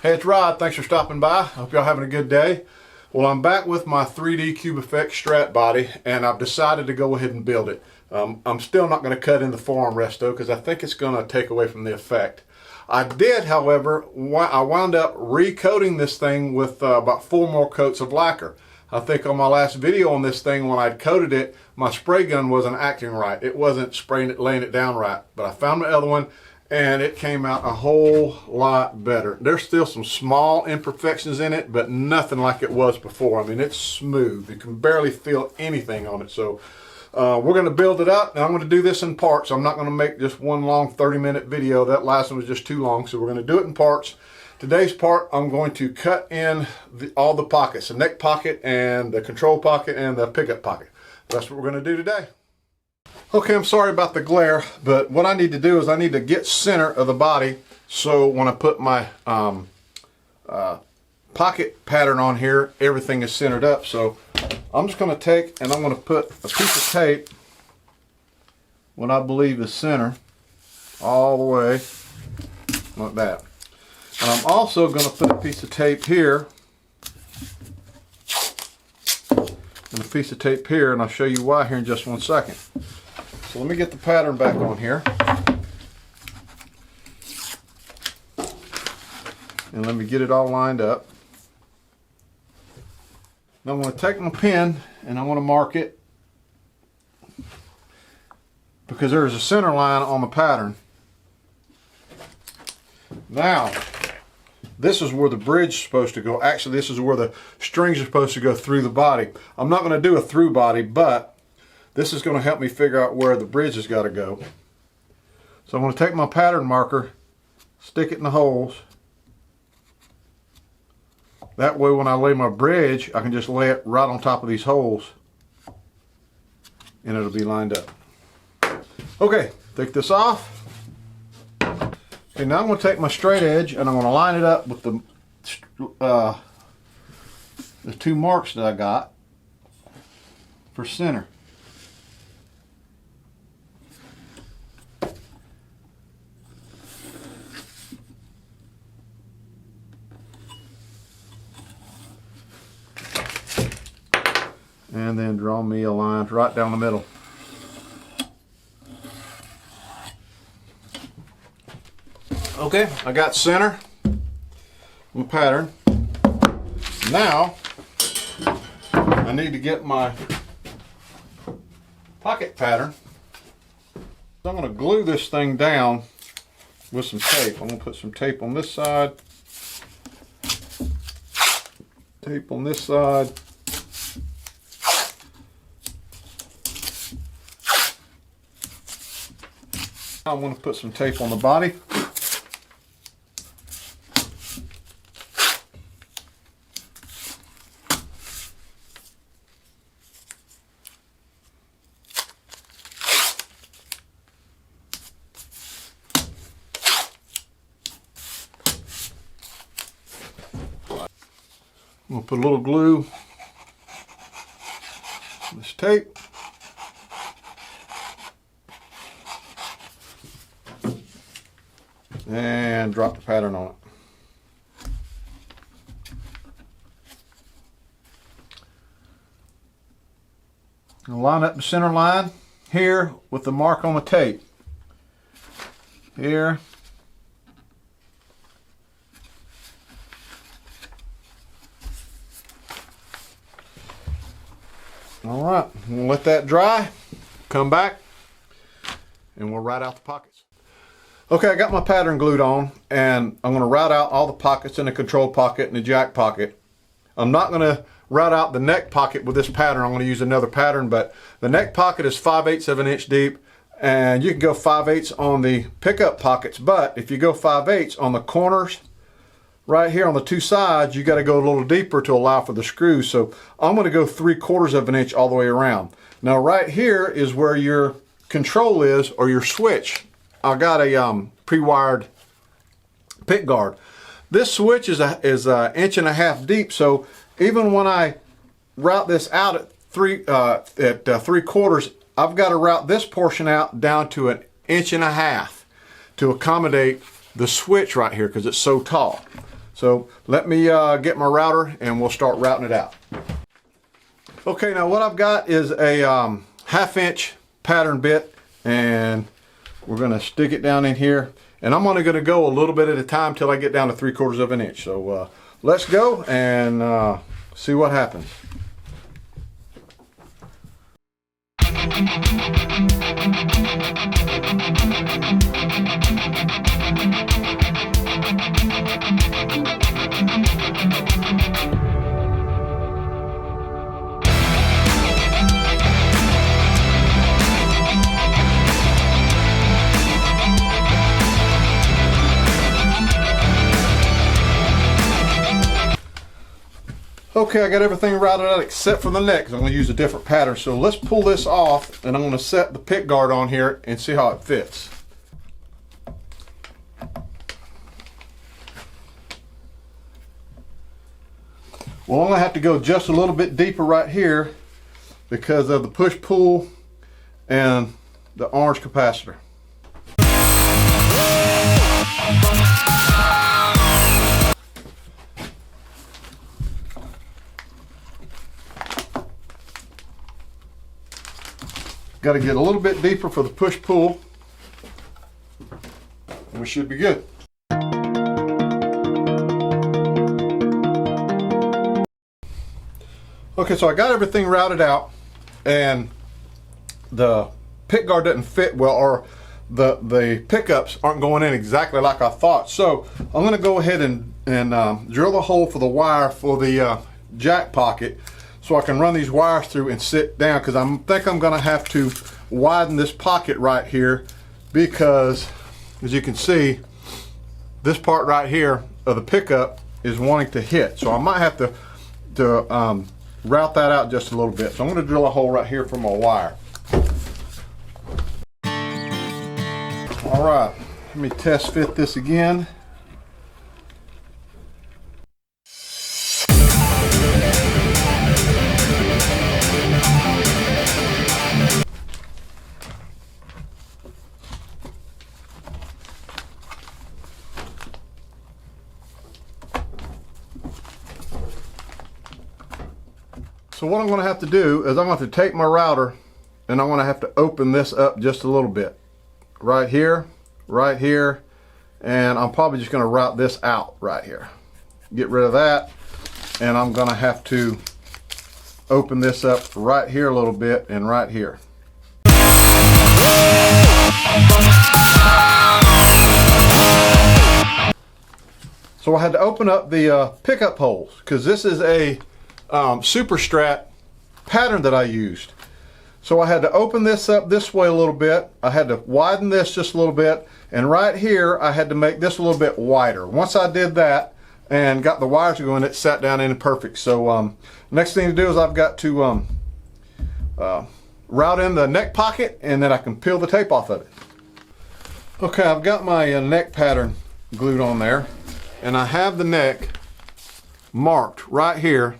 Hey, it's Rod. Thanks for stopping by. I hope y'all having a good day. Well, I'm back with my 3D Cube Effect Strat body, and I've decided to go ahead and build it. I'm still not going to cut in the forearm rest though, because I think it's going to take away from the effect. I did, however, I wound up recoating this thing with about 4 more coats of lacquer. I think on my last video on this thing, when I'd coated it, my spray gun wasn't acting right. It wasn't spraying it, laying it down right. But I found my other one, and it came out a whole lot better. There's still some small imperfections in it, but nothing like it was before. I mean, it's smooth. You can barely feel anything on it. So we're going to build it up, and I'm going to do this in parts. I'm not going to make just one long 30-minute video. That last one was just too long, so we're going to do it in parts. Today's part, I'm going to cut in all the pockets, the neck pocket and the control pocket and the pickup pocket. That's what we're going to do today. Okay, I'm sorry about the glare, but what I need to do is I need to get center of the body, so when I put my pocket pattern on here, everything is centered up. So I'm just going to take and I'm going to put a piece of tape, what I believe is center, all the way like that. And I'm also going to put a piece of tape here and a piece of tape here, and I'll show you why here in just one second. So let me get the pattern back on here. And let me get it all lined up. Now I'm going to take my pen and I want to mark it, because there's a center line on the pattern. Now, this is where the bridge is supposed to go. Actually, this is where the strings are supposed to go through the body. I'm not going to do a through body, but this is going to help me figure out where the bridge has got to go. So I'm going to take my pattern marker, stick it in the holes. That way when I lay my bridge, I can just lay it right on top of these holes and it'll be lined up. Okay, take this off. Okay, now I'm going to take my straight edge and I'm going to line it up with the 2 marks that I got for center. And then draw me a line right down the middle. Okay, I got center on the pattern. Now I need to get my pocket pattern. So I'm going to glue this thing down with some tape. I'm going to put some tape on this side, tape on this side. I'm going to put some tape on the body. I'm going to put a little glue on this tape. And drop the pattern on it. I'll line up the center line here with the mark on the tape. Here. All right, we'll let that dry, come back, and we'll write out the pockets. Okay, I got my pattern glued on, and I'm going to route out all the pockets in the control pocket and the jack pocket. I'm not going to route out the neck pocket with this pattern. I'm going to use another pattern, but the neck pocket is 5/8 of an inch deep, and you can go 5/8 on the pickup pockets, but if you go 5/8 on the corners right here on the 2 sides, you got to go a little deeper to allow for the screws. So I'm going to go 3/4 of an inch all the way around. Now right here is where your control is, or your switch. I got a pre-wired pick guard. This switch is an 1.5 inches deep, so even when I route this out at 3/4, I've got to route this portion out down to 1.5 inches to accommodate the switch right here because it's so tall. So let me get my router and we'll start routing it out. Okay, now what I've got is a 1/2 inch pattern bit, and we're going to stick it down in here, and I'm only going to go a little bit at a time till I get down to 3/4 of an inch. So let's go and see what happens. Okay, I got everything routed out except for the neck, because I'm going to use a different pattern. So let's pull this off, and I'm going to set the pick guard on here and see how it fits. Well, I'm going to have to go just a little bit deeper right here because of the push-pull and the orange capacitor. Got to get a little bit deeper for the push-pull, and we should be good. Okay, so I got everything routed out, and the pick guard doesn't fit well, or the pickups aren't going in exactly like I thought. So I'm going to go ahead and drill the hole for the wire for the jack pocket, so I can run these wires through and sit down, because I think I'm going to have to widen this pocket right here, because as you can see, this part right here of the pickup is wanting to hit. So I might have to route that out just a little bit. So I'm going to drill a hole right here for my wire. All right, let me test fit this again. So what I'm going to have to do is I'm going to have to take my router, and I'm going to have to open this up just a little bit. Right here, and I'm probably just going to route this out right here. Get rid of that, and I'm going to have to open this up right here a little bit and right here. So I had to open up the pickup holes, because this is a Super Strat pattern that I used. So I had to open this up this way a little bit. I had to widen this just a little bit, and right here I had to make this a little bit wider. Once I did that and got the wires going, it sat down in perfect. So next thing to do is I've got to route in the neck pocket, and then I can peel the tape off of it. Okay, I've got my neck pattern glued on there, and I have the neck marked right here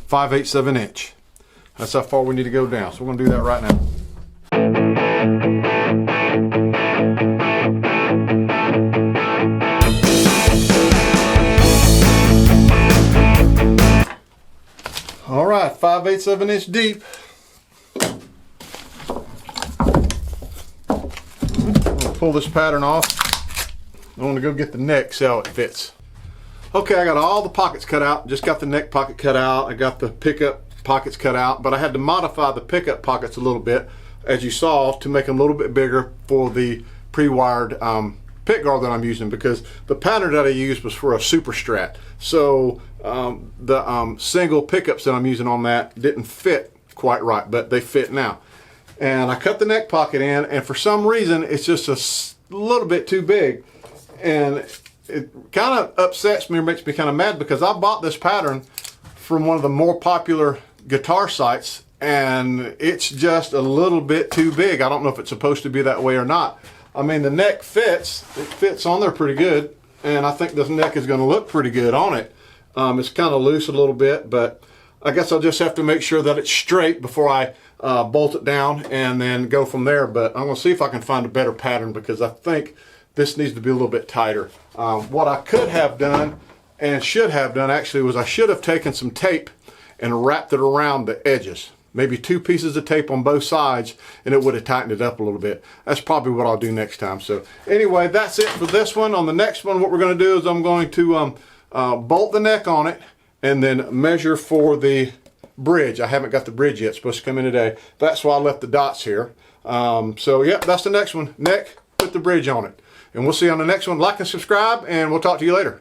5/8 of an inch. That's how far we need to go down. So we're going to do that right now. All right, 5/8 of an inch deep. I'm going to pull this pattern off. I want to go get the neck, see how it fits. Okay, I got all the pockets cut out. Just got the neck pocket cut out. I got the pickup pockets cut out, but I had to modify the pickup pockets a little bit, as you saw, to make them a little bit bigger for the pre-wired pick guard that I'm using, because the pattern that I used was for a Super Strat. So the single pickups that I'm using on that didn't fit quite right, but they fit now. And I cut the neck pocket in, and for some reason it's just a little bit too big, and it kind of upsets me or makes me kind of mad, because I bought this pattern from one of the more popular guitar sites, and it's just a little bit too big. I don't know if it's supposed to be that way or not. I mean, the neck fits. It fits on there pretty good, and I think this neck is going to look pretty good on it. It's kind of loose a little bit, but I guess I'll just have to make sure that it's straight before I bolt it down and then go from there. But I'm going to see if I can find a better pattern, because I think this needs to be a little bit tighter. What I could have done and should have done actually was I should have taken some tape and wrapped it around the edges. Maybe 2 pieces of tape on both sides, and it would have tightened it up a little bit. That's probably what I'll do next time. So anyway, that's it for this one. On the next one, what we're going to do is I'm going to bolt the neck on it and then measure for the bridge. I haven't got the bridge yet. It's supposed to come in today. That's why I left the dots here. So yeah, that's the next one. Neck, put the bridge on it. And we'll see you on the next one. Like and subscribe, and we'll talk to you later.